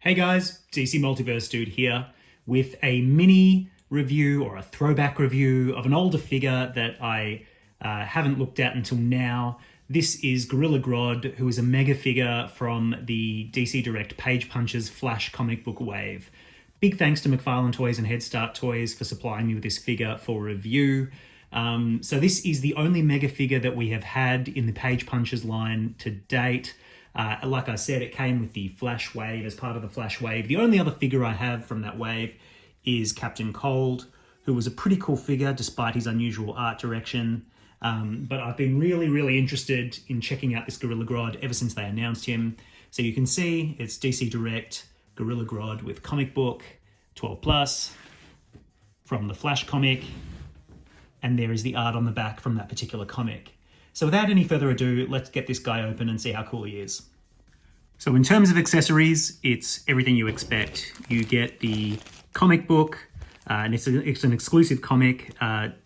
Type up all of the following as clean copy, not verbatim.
Hey guys, DC Multiverse Dude here with a mini review or a throwback review of an older figure that I haven't looked at until now. This is Gorilla Grodd, who is a mega figure from the DC Direct Page Punchers Flash comic book wave. Big thanks to McFarlane Toys and Head Start Toys for supplying me with this figure for review. So this is the only mega figure that we have had in the Page Punchers line to date. Like I said, it came with the Flash wave as part of the Flash wave. The only other figure I have from that wave is Captain Cold, who was a pretty cool figure despite his unusual art direction. But I've been really interested in checking out this Gorilla Grodd ever since they announced him. So you can see it's DC Direct Gorilla Grodd with comic book 12+ from the Flash comic. And there is the art on the back from that particular comic. So without any further ado, let's get this guy open and see how cool he is. So in terms of accessories, it's everything you expect. You get the comic book, and it's an exclusive comic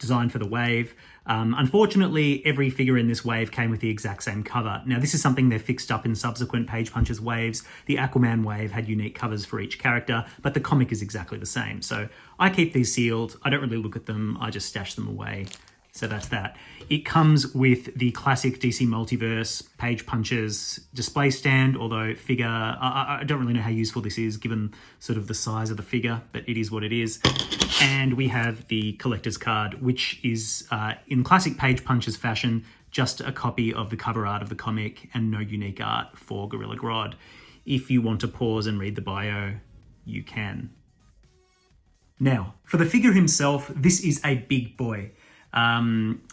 designed for the wave. Unfortunately, every figure in this wave came with the exact same cover. Now, this is something they've fixed up in subsequent Page Punchers waves. The Aquaman wave had unique covers for each character, but the comic is exactly the same. So I keep these sealed. I don't really look at them. I just stash them away. So that's that. It comes with the classic DC Multiverse Page Punchers display stand, although figure, I don't really know how useful this is given sort of the size of the figure, but it is what it is. And we have the collector's card, which is in classic Page Punchers fashion, just a copy of the cover art of the comic and no unique art for Gorilla Grodd. If you want to pause and read the bio, you can. Now, for the figure himself, this is a big boy.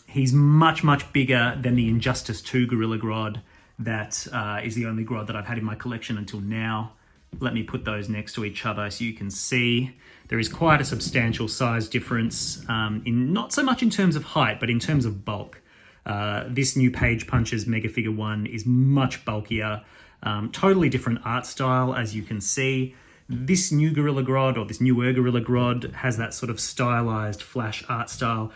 He's much bigger than the Injustice 2 Gorilla Grodd that is the only Grodd that I've had in my collection until now. Let me put those next to each other so you can see. There is quite a substantial size difference, in not so much in terms of height, but in terms of bulk. This new Page Punchers Mega Figure 1 is much bulkier, totally different art style, as you can see. This new Gorilla Grodd, or this newer Gorilla Grodd, has that sort of stylized Flash art style.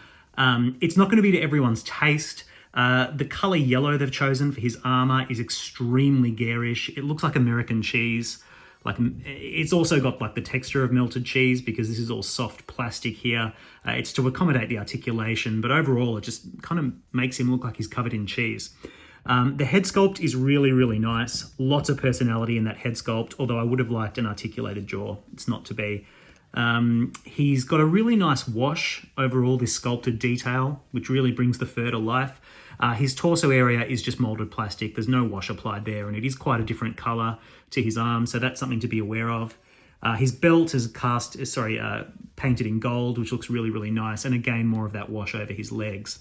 It's not going to be to everyone's taste. The color yellow they've chosen for his armor is extremely garish. It looks like American cheese. Like, it's also got like the texture of melted cheese because this is all soft plastic here. It's to accommodate the articulation, but overall it just kind of makes him look like he's covered in cheese. The head sculpt is really nice. Lots of personality in that head sculpt, although I would have liked an articulated jaw. It's not to be. He's got a really nice wash over all this sculpted detail, which really brings the fur to life. His torso area is just molded plastic. There's no wash applied there, and it is quite a different color to his arm, so that's something to be aware of. His belt is painted in gold, which looks really nice, and again, more of that wash over his legs.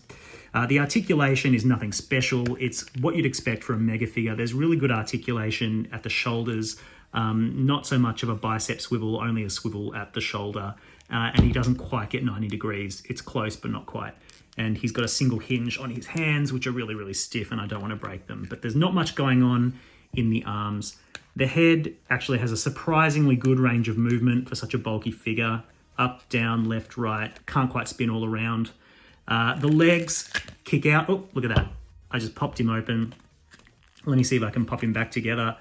The articulation is nothing special. It's what you'd expect for a mega figure. There's really good articulation at the shoulders, not so much of a bicep swivel, only a swivel at the shoulder, and he doesn't quite get 90 degrees. It's close, but not quite. And he's got a single hinge on his hands, which are really stiff, and I don't want to break them. But there's not much going on in the arms. The head actually has a surprisingly good range of movement for such a bulky figure. Up, down, left, right, can't quite spin all around. The legs kick out. Oh, look at that. I just popped him open. Let me see if I can pop him back together.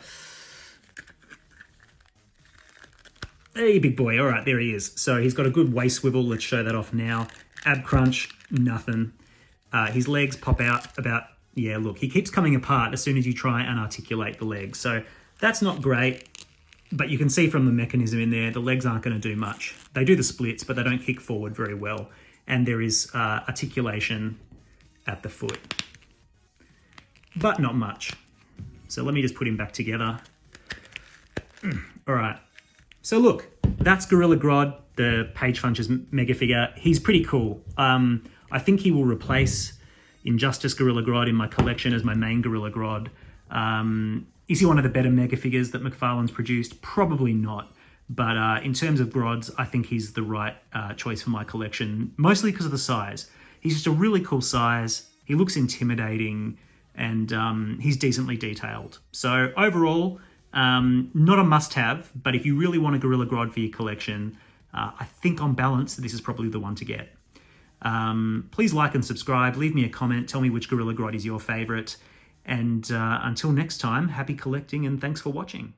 Hey, big boy. All right, there he is. So he's got a good waist swivel. Let's show that off now. Ab crunch, nothing. His legs pop out about, yeah, look, he keeps coming apart as soon as you try and articulate the legs. So that's not great, but you can see from the mechanism in there, the legs aren't going to do much. They do the splits, but they don't kick forward very well. And there is articulation at the foot, but not much. So let me just put him back together. All right. So look, that's Gorilla Grodd, the Page Punchers mega figure. He's pretty cool. I think he will replace Injustice Gorilla Grodd in my collection as my main Gorilla Grodd. Is he one of the better mega figures that McFarlane's produced? Probably not. But in terms of Grodds, I think he's the right choice for my collection, mostly because of the size. He's just a really cool size. He looks intimidating, and he's decently detailed. So overall, not a must-have, but if you really want a Gorilla Grodd for your collection, I think on balance, this is probably the one to get. Please like and subscribe, leave me a comment, tell me which Gorilla Grodd is your favorite, and until next time, happy collecting and thanks for watching.